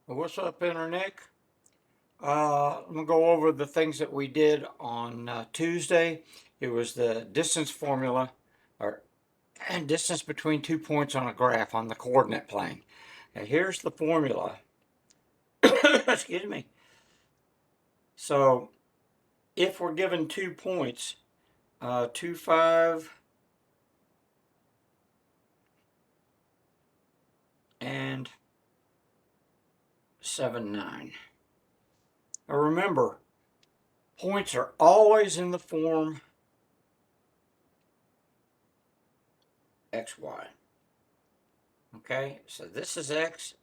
What's up, Internet? I'm going to go over the things that we did on Tuesday. It was the distance formula, or distance between 2 points on a graph on the coordinate plane. And here's the formula. Excuse me. So, if we're given 2 points, 2, 5, and 7, 9. Now remember, points are always in the form xy. Okay, so this is x.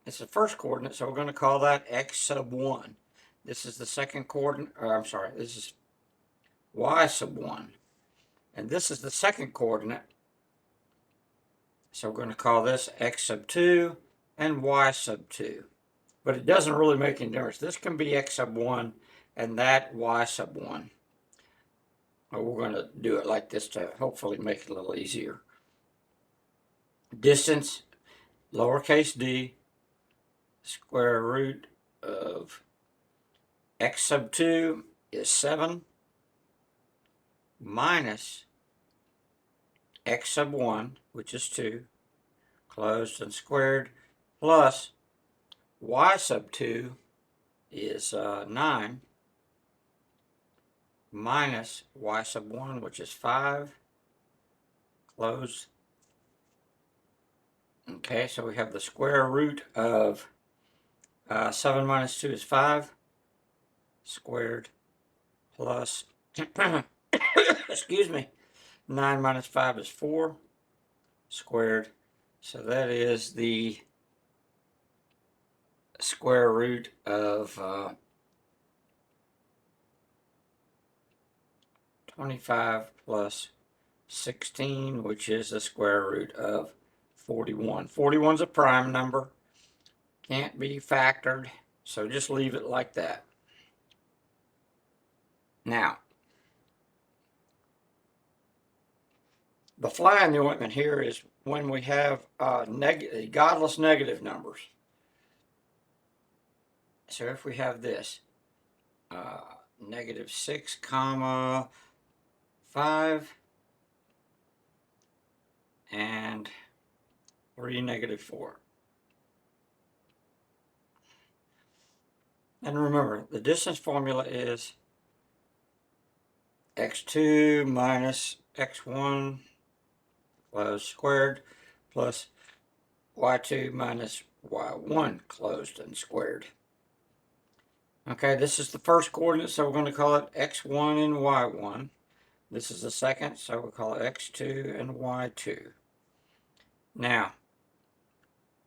It's the first coordinate, so we're going to call that x sub 1. This is the second coordinate, or I'm sorry, this is y sub 1. And this is the second coordinate, so we're going to call this x sub 2 and y sub 2. But it doesn't really make any difference. This can be x sub 1 and that y sub 1. But we're going to do it like this to hopefully make it a little easier. Distance, lowercase d, square root of x sub 2 is 7 minus x sub 1, which is 2, closed and squared, plus y sub 2 is 9 minus y sub 1, which is 5, closed. Okay, so we have the square root of 7 minus 2 is 5 squared plus, excuse me, 9 minus 5 is 4 squared. So that is the square root of 25 plus 16, which is the square root of 41. 41 is a prime number, can't be factored, so just leave it like that. Now, the fly in the ointment here is when we have godless negative numbers. So if we have this, negative 6 comma 5 and 3 negative 4. And remember, the distance formula is x2 minus x1 closed squared plus y2 minus y1 closed and squared. Okay, this is the first coordinate, so we're going to call it x1 and y1. This is the second, so we'll call it x2 and y2. Now,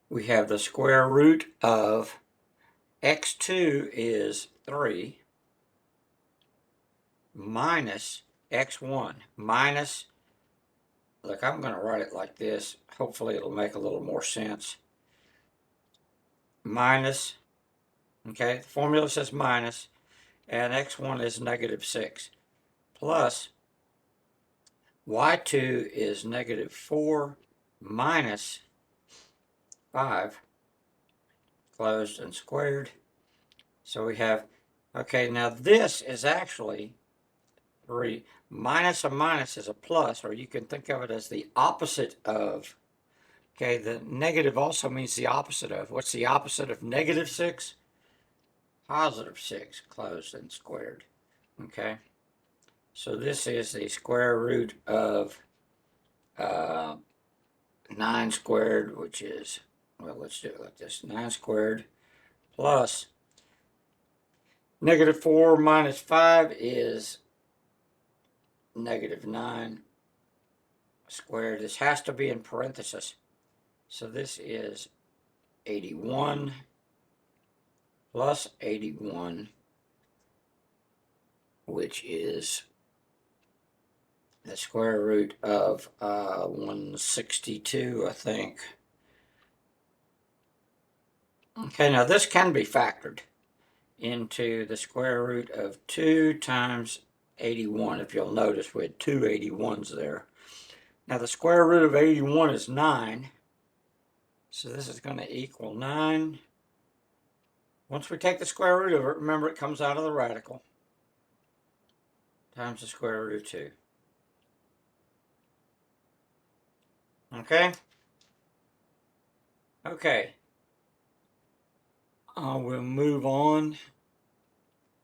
we have the square root of x2 is 3 minus x1 minus, look, I'm going to write it like this. Hopefully it'll make a little more sense. Minus, okay, the formula says minus, and x1 is negative 6, plus y2 is negative 4 minus 5, closed and squared. So we have, okay, now this is actually 3. Minus a minus is a plus, or you can think of it as the opposite of. Okay, the negative also means the opposite of. What's the opposite of negative 6? Positive 6, closed and squared. Okay, so this is the square root of 9 squared, which is, well, let's do it like this. 9 squared plus negative 4 minus 5 is negative 9 squared. This has to be in parentheses. So this is 81 plus 81, which is the square root of 162, I think. Okay, now this can be factored into the square root of 2 times 81. If you'll notice, we had two 81s there. Now the square root of 81 is 9. So this is going to equal 9 Once we take the square root of it, remember it comes out of the radical times the square root of 2. Okay? Okay. We'll move on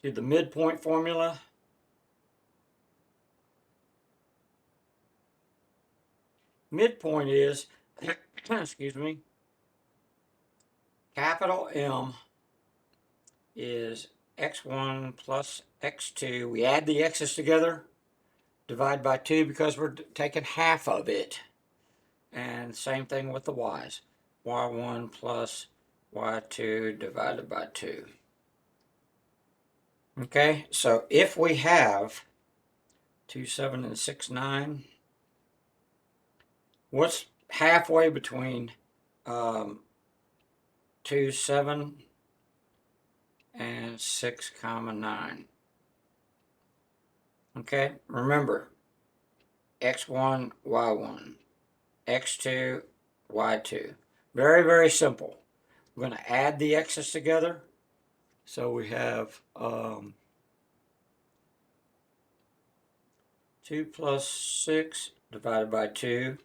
to the midpoint formula. Midpoint is, excuse me, capital M is x1 plus x2. We add the x's together, divide by 2 because we're taking half of it. And same thing with the y's. y1 plus y2 divided by 2. Okay, so if we have 2, 7, and 6, 9, what's halfway between 2, 7, and 6, 9? Okay, remember, x1, y1, x2, y2. Very, very simple. We're going to add the x's together. So we have 2 plus 6 divided by 2.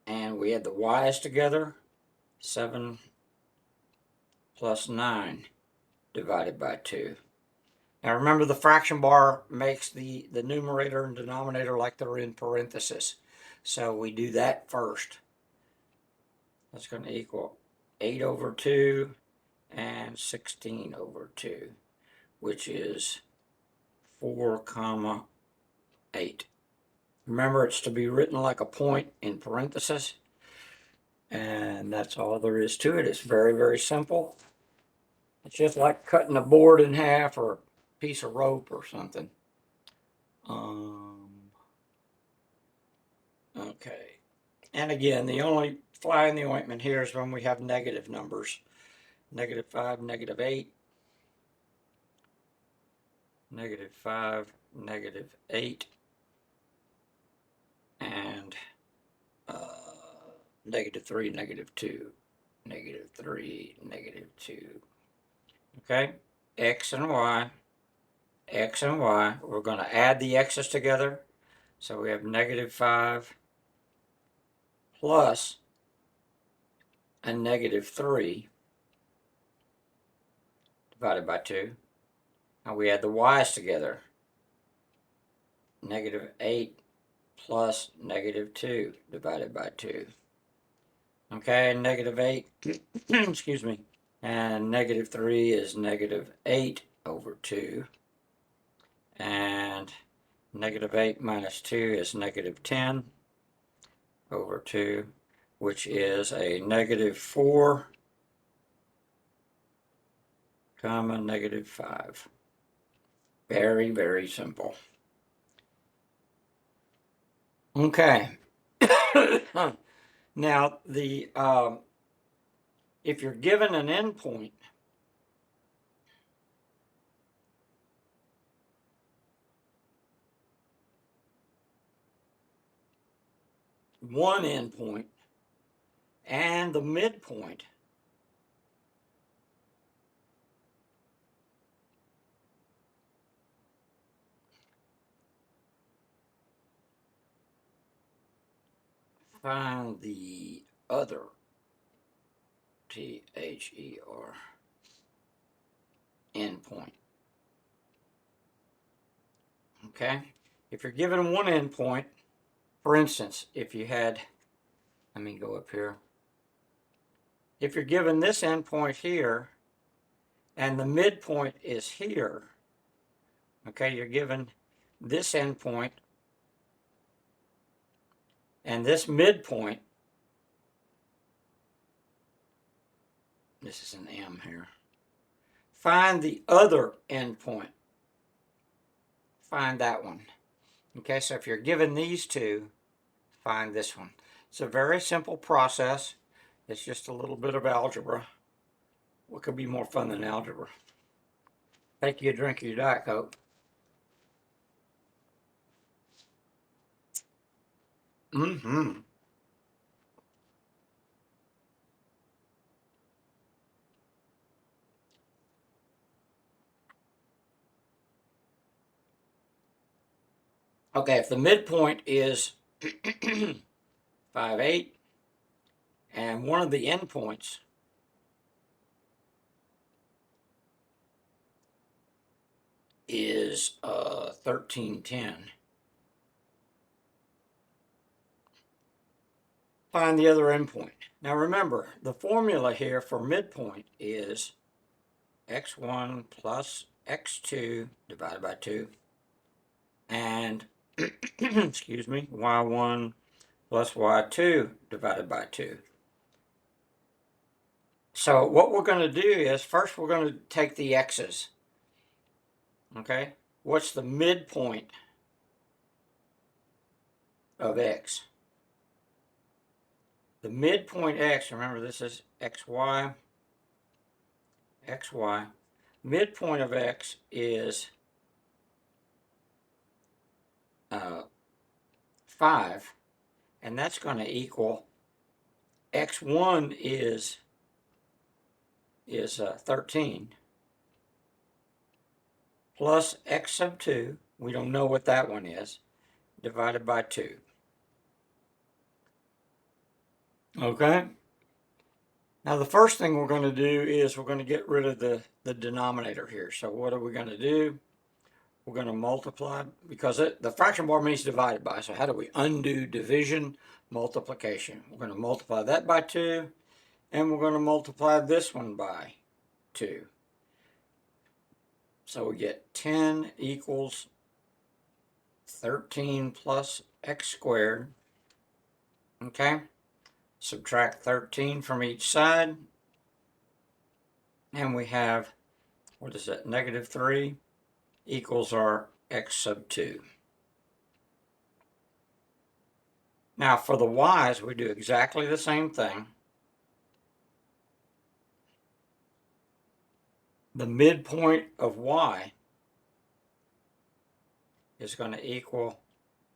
And we add the y's together. 7 plus 9 divided by 2. Now remember, the fraction bar makes the numerator and denominator like they're in parentheses. So we do that first. That's going to equal 8 over 2 and 16 over 2, which is 4 comma 8. Remember, it's to be written like a point in parentheses. And that's all there is to it. It's very, very simple. It's just like cutting a board in half or a piece of rope or something. Okay. And again, the only fly in the ointment here is when we have negative numbers. -5, -8. -5, -8. And -3, -2. -3, -2. Okay? X and Y. X and Y. We're going to add the x's together. So we have -5 plus a -3 divided by 2. And we add the y's together. -8 plus -2 divided by 2. Okay, -8, excuse me, and -3 is -8 over 2. And -8 minus 2 is -10 over 2, which is a -4 comma -5. Very, very simple. Okay. Now, if you're given an endpoint, one endpoint, and the midpoint, find the other, T-H-E-R, endpoint. Okay? If you're given one endpoint, for instance, if you had, let me go up here. If you're given this endpoint here, and the midpoint is here, okay, you're given this endpoint, and this midpoint, this is an M here. Find the other endpoint. Find that one. Okay, so if you're given these two, find this one. It's a very simple process. It's just a little bit of algebra. What could be more fun than algebra? Take you a drink of your Diet Coke. Mm-hmm. Okay, if the midpoint is 5, 8, and one of the endpoints is 13, 10, find the other endpoint. Now remember, the formula here for midpoint is x1 plus x2 divided by 2, and excuse me, y1 plus y2 divided by 2. So what we're going to do is, first we're going to take the x's. Okay, what's the midpoint of x? The midpoint x, remember this is xy, xy. Midpoint of x is 5, and that's going to equal x1 is 13 plus x sub 2, we don't know what that one is, divided by 2. Okay? Now the first thing we're going to do is we're going to get rid of the denominator here. So what are we going to do? We're going to multiply, because the fraction bar means divided by. So how do we undo division? Multiplication. We're going to multiply that by 2, and we're going to multiply this one by 2. So we get 10 equals 13 plus x squared. Okay? Subtract 13 from each side, and we have, what is that, negative 3 equals our x sub 2. Now for the y's, we do exactly the same thing. The midpoint of y is going to equal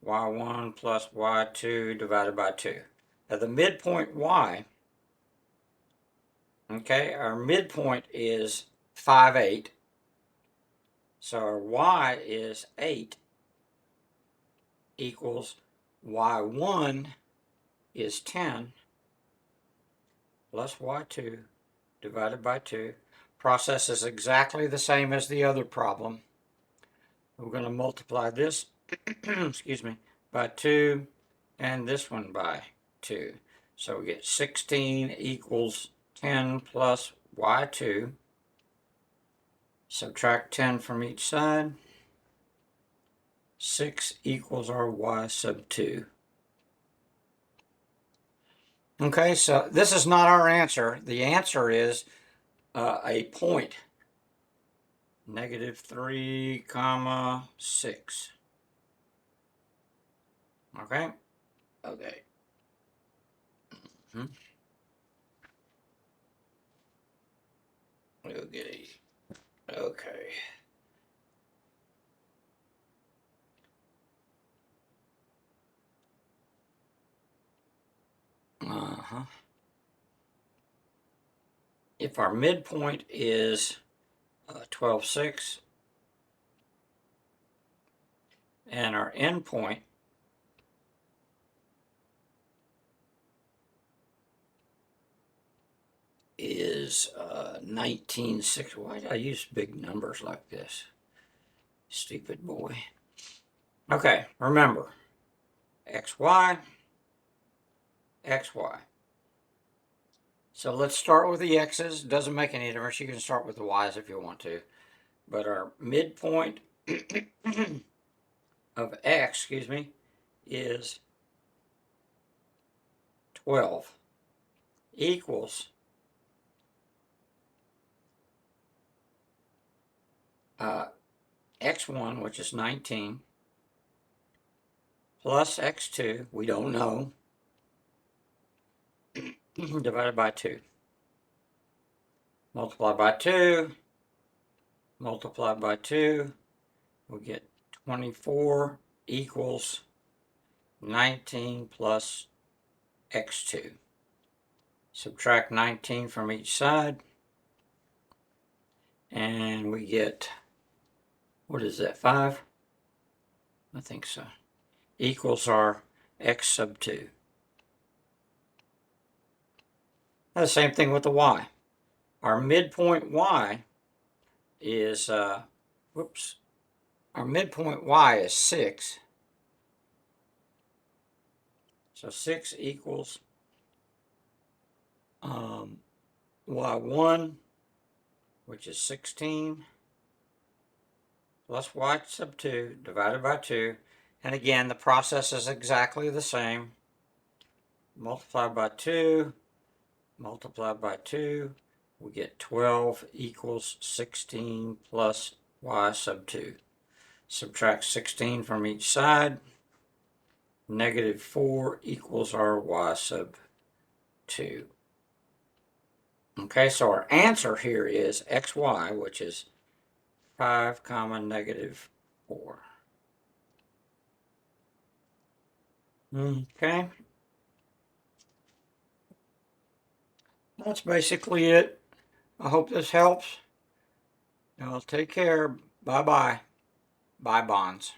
y1 plus y2 divided by 2. Now the midpoint y, okay, our midpoint is 5, 8. So our y is 8 equals y1 is 10 plus y2 divided by 2. Process is exactly the same as the other problem. We're going to multiply this, excuse me, by 2 and this one by 2. So we get 16 equals 10 plus y2. Subtract 10 from each side. 6 equals our y sub 2. Okay, so this is not our answer. The answer is a point. Negative 3, comma 6. Okay? Okay. Okay. Okay. Uh-huh. If our midpoint is 12, 6, and our endpoint is 19, 6. Why did I use big numbers like this? Stupid boy. Okay, remember, xy, xy. So let's start with the x's. Doesn't make any difference. You can start with the y's if you want to. But our midpoint of x, excuse me, is 12 equals x1, which is 19, plus x2, we don't know, divided by 2. Multiply by 2, multiply by 2, we get 24 equals 19 plus x2. Subtract 19 from each side, and we get, what is that, 5? I think so. equals our x sub 2. Now the same thing with the y. Our midpoint y is, our midpoint y is 6. So 6 equals y1, which is 16, plus y sub 2 divided by 2. And again, the process is exactly the same. Multiply by 2, multiply by 2, we get 12 equals 16 plus y sub 2. Subtract 16 from each side. Negative 4 equals our y sub 2. Okay, so our answer here is xy, which is 5 comma negative 4. Okay. That's basically it. I hope this helps. Now, take care. Bye-bye. Bye, bonds.